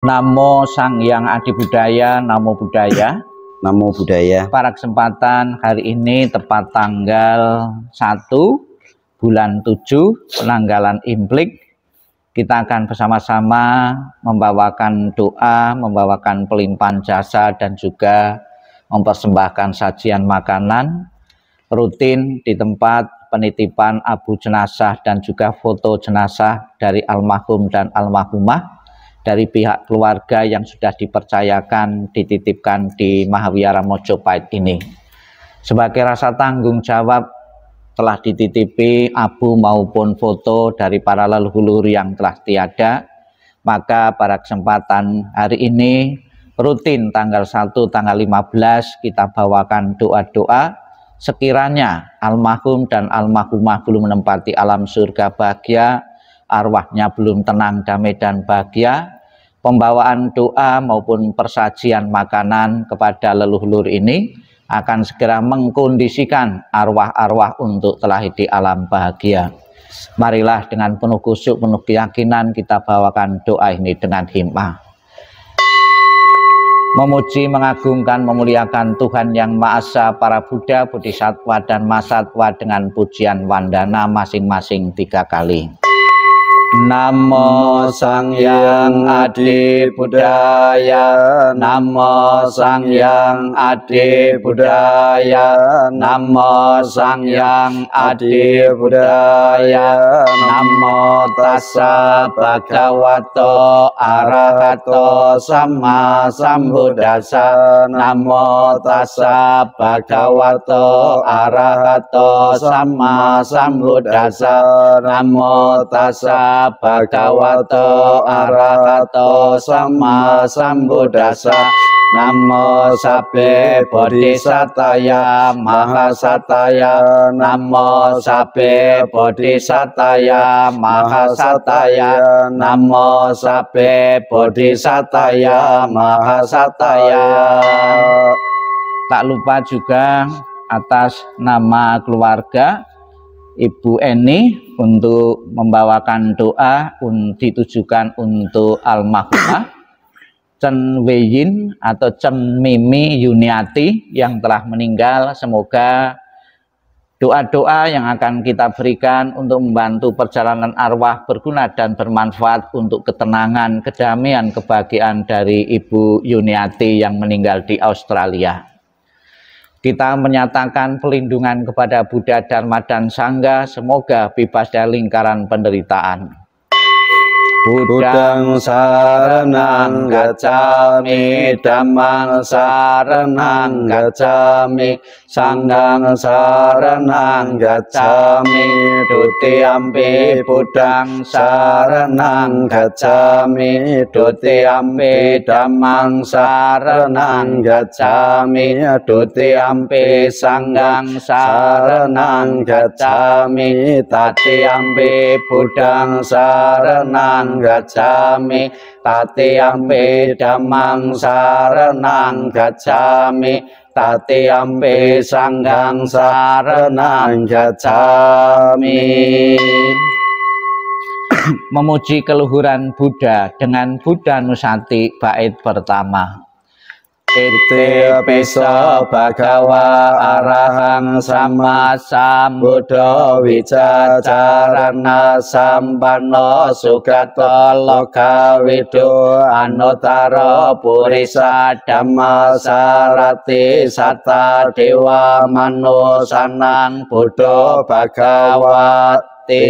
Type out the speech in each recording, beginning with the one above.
Namo Sang Hyang Adi Budaya, Namo Buddhaya. Namo Buddhaya. Pada kesempatan hari ini tepat tanggal 1 bulan 7 penanggalan Implik, kita akan bersama-sama membawakan doa, membawakan pelimpahan jasa dan juga mempersembahkan sajian makanan rutin di tempat penitipan abu jenazah dan juga foto jenazah dari almarhum dan almarhumah dari pihak keluarga yang sudah dipercayakan dititipkan di Mahawiara Mojopahit ini. Sebagai rasa tanggung jawab telah dititipi abu maupun foto dari para leluhur yang telah tiada, maka pada kesempatan hari ini rutin tanggal 1, tanggal 15 kita bawakan doa-doa sekiranya almarhum dan almarhumah belum menempati alam surga bahagia, arwahnya belum tenang, damai dan bahagia, pembawaan doa maupun persajian makanan kepada leluhur ini akan segera mengkondisikan arwah-arwah untuk telah di alam bahagia. Marilah dengan penuh khusyuk, penuh keyakinan kita bawakan doa ini dengan himmah. Memuji, mengagungkan, memuliakan Tuhan Yang Maha Esa, para Buddha, Bodhisattva, dan Mahasatwa dengan pujian wandana masing-masing 3 kali. Namo Sang Hyang Adi Budaya, Namo Sang Hyang Adi Budaya, Namo Sang Hyang Adi Budaya, Namo Tassa Bhagavato Arahato Sama Sambuddhassa, Namo Tassa Bhagavato Arahato Sama Sambuddhassa, Namo Tassa Bhagavato Arahato Sama Sambuddhassa, Namo Sabbe Bodhisataya Mahasataya, Namo Sabbe Bodhisataya Mahasataya, Namo Sabbe Bodhisataya Mahasataya. Tak lupa juga atas nama keluarga Ibu Eni untuk membawakan doa ditujukan untuk almarhumah Chen Weiyin atau Chen Mimi Yuniati yang telah meninggal. Semoga doa-doa yang akan kita berikan untuk membantu perjalanan arwah berguna dan bermanfaat untuk ketenangan, kedamaian, kebahagiaan dari Ibu Yuniati yang meninggal di Australia. Kita menyatakan pelindungan kepada Buddha, Dharma, dan Sangha, semoga bebas dari lingkaran penderitaan. Buddhang saranang gacchami, Dhammang saranang gacchami, Sanghang saranang gacchami, Dutiyampi Buddhang saranang gacchami, Dutiyampi Dhammang saranang gacchami, Dutiyampi Sanghang saranang gacchami, Tatiyampi Buddhang saranang gacchami, Tatiyampi Dhammang saranang gacchami, Tatiyampi Sanghang saranang gacchami. Memuji keluhuran Buddha dengan Buddha Nusati bait pertama. Ite piso bhagawa arahang sama sambuddha wicacarana sampanno sugato lokawidu anutara purisa dhamma sarati satta dewa manusanang buddha bhagawati.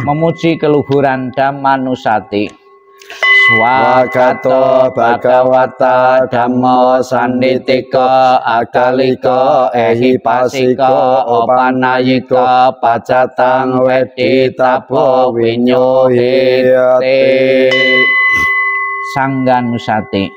Memuji keluhuran Dhammanusati. Swagato Bhagavata Dhammo Sannitiko Akalika Ehipasika Opanayika Pacatang Weditabo Winyohiti. Sangganusati.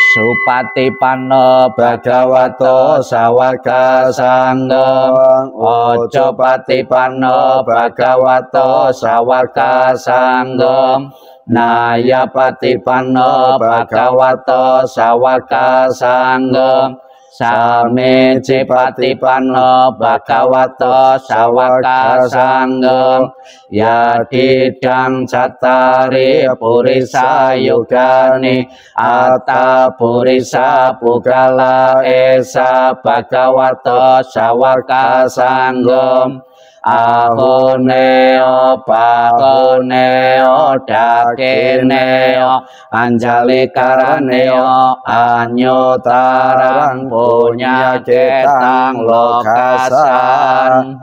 Supatipanno Bhagavato Sawaka Sangham, Ojo patipanno Bhagavato Sawaka Sangham, Naya patipanno Bhagavato Sawaka Sangham, Sami Cipatipano Bhagavato Sawaka Sanggo Yadidang Cattari Purisa Yugani Atta Purisa Pugala Esa Bhagavato Sawaka Sanggo Ahoneo Bahoneo Dakineo Anjali Karaneo Anyotarang Punya Ketang Lokasan.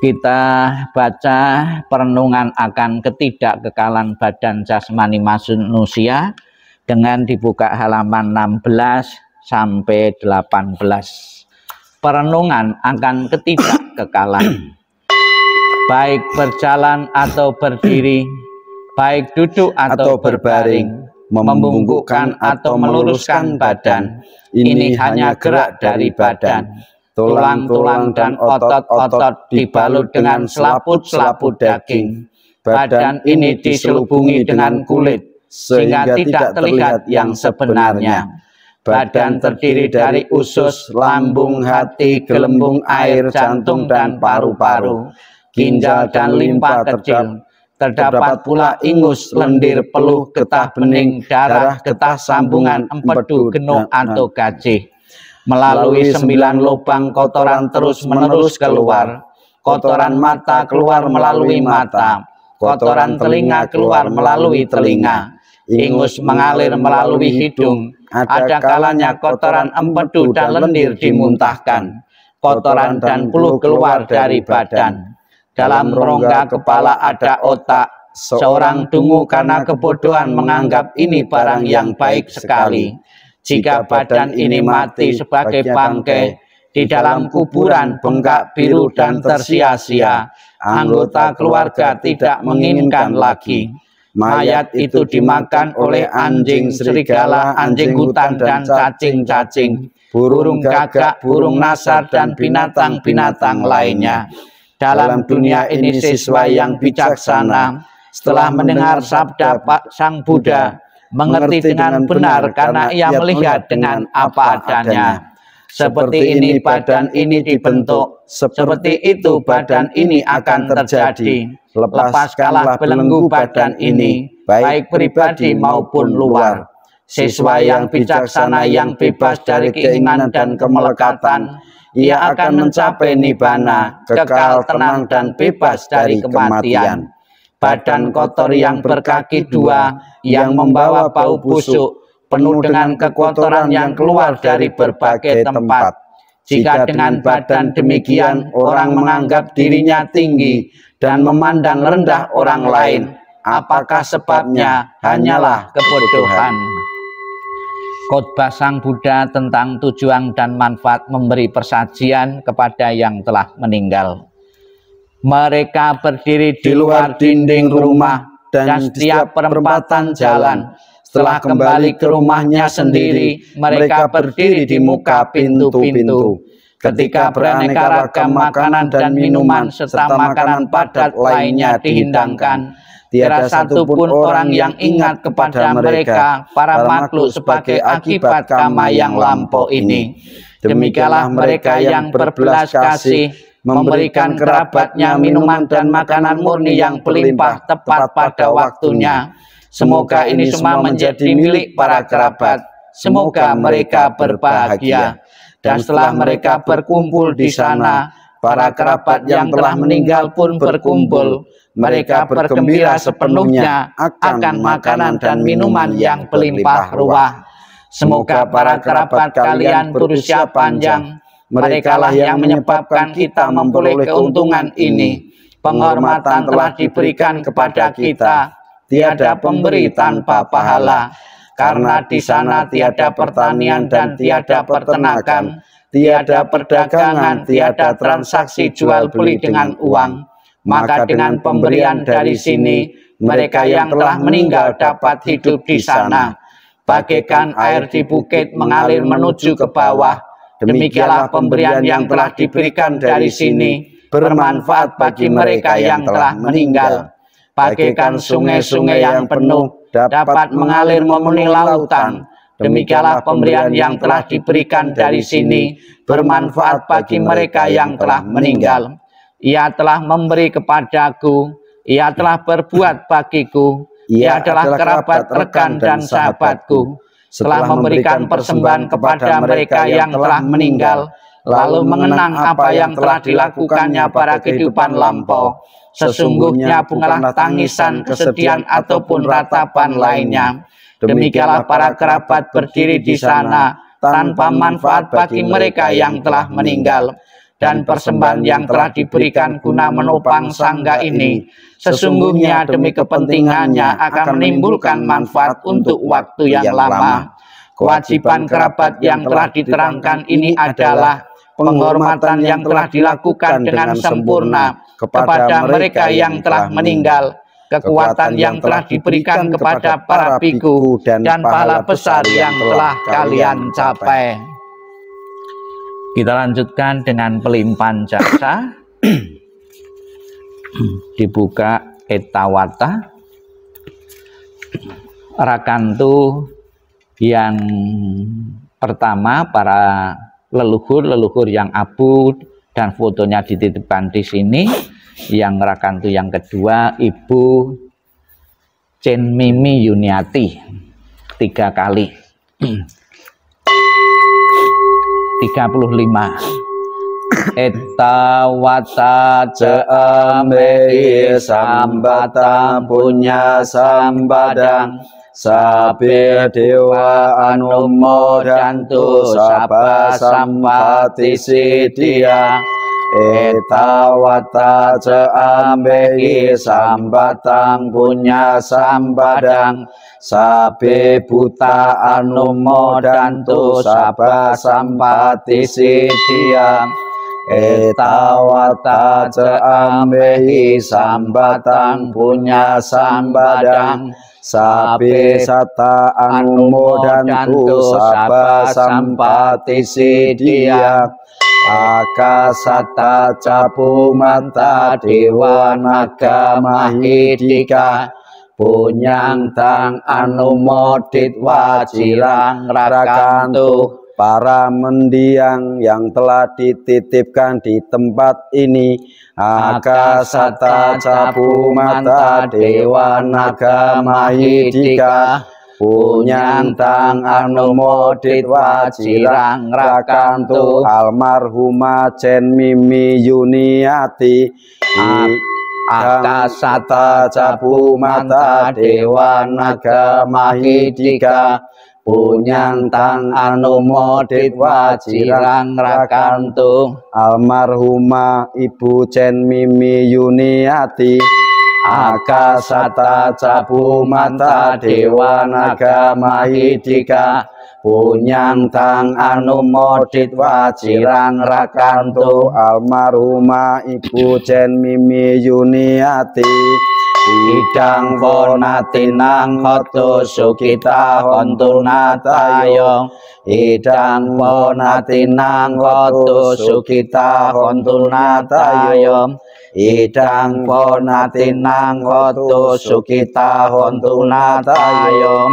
Kita baca perenungan akan ketidakkekalan badan jasmani manusia dengan dibuka halaman 16 sampai 18. Perenungan akan ketidakkekalan, baik berjalan atau berdiri, baik duduk atau berbaring, membungkukkan atau meluruskan badan, ini hanya gerak dari badan. Tulang-tulang dan otot-otot dibalut dengan selaput-selaput daging. Badan ini diselubungi dengan kulit, sehingga tidak terlihat yang sebenarnya. Badan terdiri dari usus, lambung, hati, gelembung air, jantung, dan paru-paru, ginjal dan limpa kecil. Terdapat pula ingus, lendir, peluh, getah bening, darah, getah sambungan, empedu, genuk, atau gajih. Melalui 9 lubang kotoran terus-menerus keluar. Kotoran mata keluar melalui mata. Kotoran telinga keluar melalui telinga. Ingus mengalir melalui hidung. Ada kalanya kotoran empedu dan lendir dimuntahkan. Kotoran dan peluh keluar dari badan. Dalam rongga kepala ada otak. Seorang dungu karena kebodohan menganggap ini barang yang baik sekali. Jika badan ini mati sebagai bangkai, di dalam kuburan bengkak biru dan tersia-sia, anggota keluarga tidak menginginkan lagi. Mayat itu dimakan oleh anjing, serigala, anjing hutan, dan cacing-cacing, burung gagak, burung nasar, dan binatang-binatang lainnya. Dalam dunia ini siswa yang bijaksana, setelah mendengar sabda Sang Buddha, mengerti dengan benar karena ia melihat dengan apa adanya. Seperti ini badan ini dibentuk, seperti itu badan ini akan terjadi. Lepaskanlah belenggu badan ini, baik pribadi maupun luar. Siswa yang bijaksana yang bebas dari keinginan dan kemelekatan, ia akan mencapai nibbana, kekal, tenang, dan bebas dari kematian. Badan kotor yang berkaki 2, yang membawa bau busuk, penuh dengan kekotoran yang keluar dari berbagai tempat. Jika dengan badan demikian orang menganggap dirinya tinggi dan memandang rendah orang lain, apakah sebabnya? Hanyalah kebodohan. Khotbah Sang Buddha tentang tujuan dan manfaat memberi persajian kepada yang telah meninggal. Mereka berdiri di luar dinding rumah dan setiap perempatan jalan. Setelah kembali ke rumahnya sendiri, mereka berdiri di muka pintu-pintu. Ketika beraneka ragam makanan dan minuman serta makanan padat lainnya dihidangkan, tiada satupun orang yang ingat kepada mereka, para makhluk, sebagai akibat karma yang lampau ini. Demikianlah mereka yang berbelas kasih, memberikan kerabatnya minuman dan makanan murni yang berlimpah tepat pada waktunya. Semoga ini semua menjadi milik para kerabat. Semoga mereka berbahagia. Dan setelah mereka berkumpul di sana, para kerabat yang telah meninggal pun berkumpul. Mereka bergembira sepenuhnya akan makanan dan minuman yang berlimpah ruah. Semoga para kerabat kalian berusia panjang. Merekalah yang menyebabkan kita memperoleh keuntungan ini. Penghormatan telah diberikan kepada kita. Tiada pemberi tanpa pahala, karena di sana tiada pertanian dan tiada peternakan, tiada perdagangan, tiada transaksi jual beli dengan uang. Maka dengan pemberian dari sini, mereka yang telah meninggal dapat hidup di sana. Bagaikan air di bukit mengalir menuju ke bawah, demikianlah pemberian yang telah diberikan dari sini bermanfaat bagi mereka yang telah meninggal. Bagaikan sungai-sungai yang penuh dapat mengalir memenuhi lautan, Demikianlah pemberian yang telah diberikan dari sini bermanfaat bagi mereka yang telah meninggal. Ia telah memberi kepadaku, ia telah berbuat bagiku, ia adalah kerabat, rekan, dan sahabatku. Telah memberikan persembahan kepada mereka yang telah meninggal, lalu mengenang apa yang telah dilakukannya pada kehidupan lampau. Sesungguhnya bukanlah tangisan, kesedihan, ataupun ratapan lainnya. Demikianlah para kerabat berdiri di sana tanpa manfaat bagi mereka yang telah meninggal. Dan persembahan yang telah diberikan guna menopang sangga ini sesungguhnya demi kepentingannya akan menimbulkan manfaat untuk waktu yang lama. Kewajiban kerabat yang telah diterangkan ini adalah penghormatan yang telah dilakukan dengan sempurna kepada mereka yang telah meninggal, kekuatan yang telah diberikan kepada para biku, dan pahala besar yang telah kalian capai. Kita lanjutkan dengan pelimpahan jasa. Dibuka etawata. Rakantu yang pertama, para leluhur yang abu dan fotonya dititipkan di sini. Yang rakantu yang kedua, Ibu Chen Mimi Yuniati, 3 kali. 35. Etawata ceamei sambatam punya sambadang sabe dewa anumodantu sabba sampati siddhya. Etawata ceamei sambatang punya sambadang sabe buta anumodantu sabba sampati siddhya. Etawata ceamei sambatang punya sambadang sabe sata anumodantu sabba sampati siddhya. Akasata capu mata dewa naga mahidika punyang tang anumodit wajirang rakantu. Para mendiang yang telah dititipkan di tempat ini, Akasata capu mata dewa naga mahidika punyang tang anumodit wajirang rakantu. Almarhumah Chen Mimi Yuniati Akasata capu mata dewa naga mahidika punyang tang anumodit wajirang rakantu. Almarhumah Ibu Chen Mimi Yuniati Akasata capu mata dewa naga mahidika punyang tang anumodit wajirang rakantu. Almarhumah Ibu Chen Mimi Yuniati idang ponatinang hotu sukita hontunatayo. Idang ponatinang hotu sukita hontunatayo. Idang ponatinang hotu sukita hontunatayo.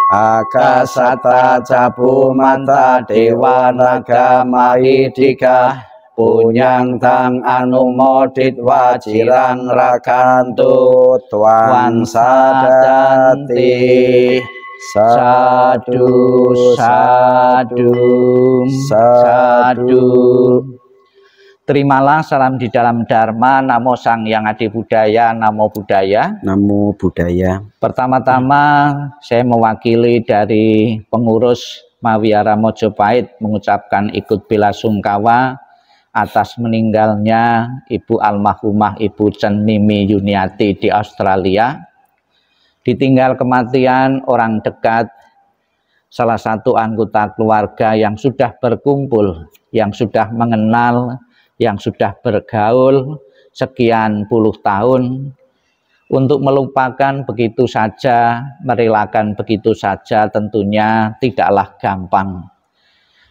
Akasata capu mata dewa naga mahidika punyang tang anumodit wajirang rakantu. Tuan sadanti sadu sadu sadu. Terimalah salam di dalam Dharma. Namo Sang Yang Adi Budaya. Namo Buddhaya. Namo Buddhaya. Pertama-tama saya mewakili dari pengurus Mawiara Mojopahit mengucapkan ikut bela sungkawa atas meninggalnya Ibu almarhumah Ibu Chen Mimi Yuniati di Australia. Ditinggal kematian orang dekat, salah satu anggota keluarga yang sudah berkumpul, yang sudah mengenal, yang sudah bergaul sekian puluh tahun, untuk melupakan begitu saja, merelakan begitu saja tentunya tidaklah gampang.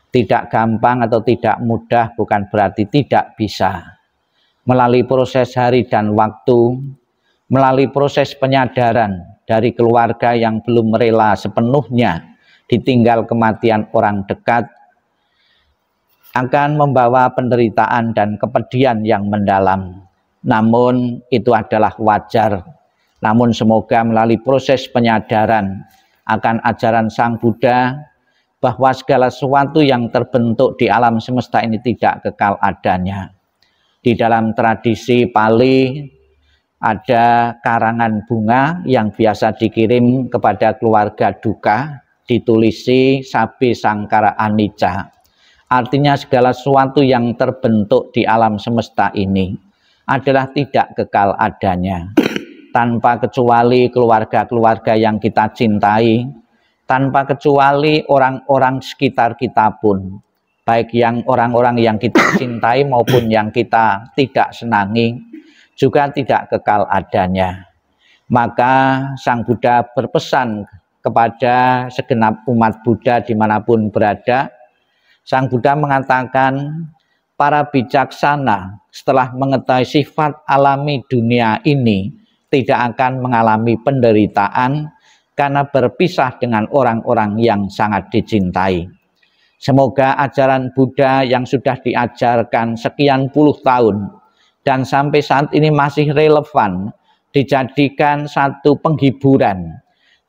Tidak gampang atau tidak mudah bukan berarti tidak bisa. Melalui proses hari dan waktu, melalui proses penyadaran dari keluarga yang belum rela sepenuhnya ditinggal kematian orang dekat, akan membawa penderitaan dan kepedihan yang mendalam. Namun itu adalah wajar. Namun semoga melalui proses penyadaran akan ajaran Sang Buddha bahwa segala sesuatu yang terbentuk di alam semesta ini tidak kekal adanya. Di dalam tradisi Pali ada karangan bunga yang biasa dikirim kepada keluarga duka, ditulisi Sabe Sangkara Anicca. Artinya segala sesuatu yang terbentuk di alam semesta ini adalah tidak kekal adanya. Tanpa kecuali keluarga-keluarga yang kita cintai, tanpa kecuali orang-orang sekitar kita pun, baik yang orang-orang yang kita cintai maupun yang kita tidak senangi, juga tidak kekal adanya. Maka Sang Buddha berpesan kepada segenap umat Buddha dimanapun berada. Sang Buddha mengatakan, para bijaksana setelah mengetahui sifat alami dunia ini tidak akan mengalami penderitaan karena berpisah dengan orang-orang yang sangat dicintai. Semoga ajaran Buddha yang sudah diajarkan sekian puluh tahun dan sampai saat ini masih relevan dijadikan satu penghiburan,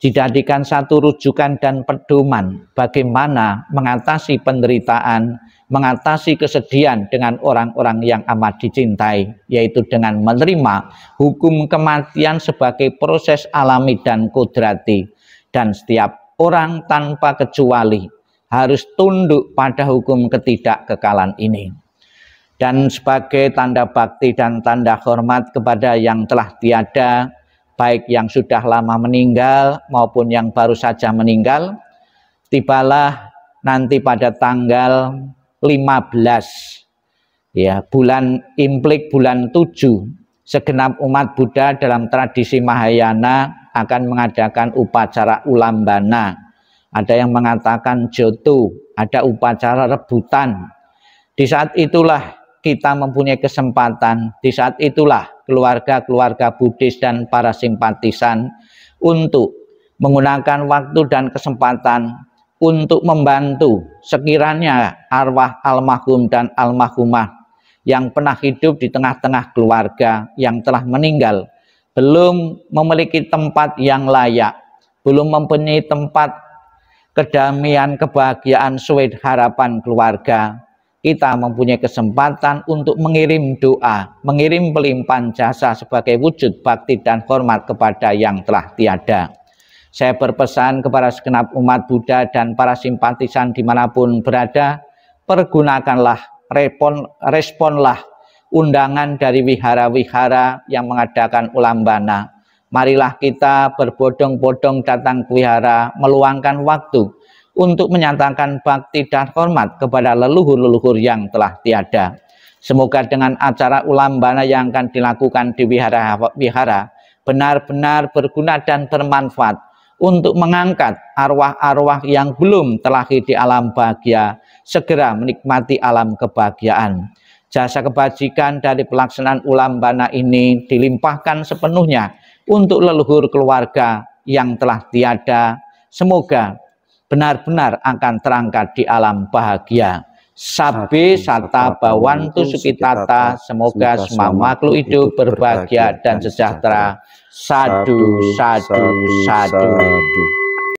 dijadikan satu rujukan dan pedoman bagaimana mengatasi penderitaan, mengatasi kesedihan dengan orang-orang yang amat dicintai, yaitu dengan menerima hukum kematian sebagai proses alami dan kodrati, dan setiap orang tanpa kecuali harus tunduk pada hukum ketidakkekalan ini. Dan sebagai tanda bakti dan tanda hormat kepada yang telah tiada, baik yang sudah lama meninggal maupun yang baru saja meninggal, tibalah nanti pada tanggal 15 ya, bulan Implik, bulan 7, segenap umat Buddha dalam tradisi Mahayana akan mengadakan upacara ulambana. Ada yang mengatakan joto, ada upacara rebutan. Di saat itulah kita mempunyai kesempatan, di saat itulah keluarga-keluarga Buddhis dan para simpatisan untuk menggunakan waktu dan kesempatan untuk membantu sekiranya arwah almarhum dan almarhumah yang pernah hidup di tengah-tengah keluarga yang telah meninggal, belum memiliki tempat yang layak, belum mempunyai tempat kedamaian, kebahagiaan, suwed harapan keluarga. Kita mempunyai kesempatan untuk mengirim doa, mengirim pelimpahan jasa sebagai wujud bakti dan hormat kepada yang telah tiada. Saya berpesan kepada segenap umat Buddha dan para simpatisan dimanapun berada, pergunakanlah, responlah undangan dari wihara-wihara yang mengadakan ulambana. Marilah kita berbondong-bondong datang ke wihara, meluangkan waktu untuk menyatakan bakti dan hormat kepada leluhur-leluhur yang telah tiada. Semoga dengan acara ulambana yang akan dilakukan di wihara benar-benar berguna dan bermanfaat untuk mengangkat arwah-arwah yang belum terlahir di alam bahagia segera menikmati alam kebahagiaan. Jasa kebajikan dari pelaksanaan ulambana ini dilimpahkan sepenuhnya untuk leluhur keluarga yang telah tiada. Semoga benar-benar akan terangkat di alam bahagia. Sabe sata bawantu sukitata, semoga semua makhluk hidup berbahagia dan sejahtera. Sadu, sadu, sadu.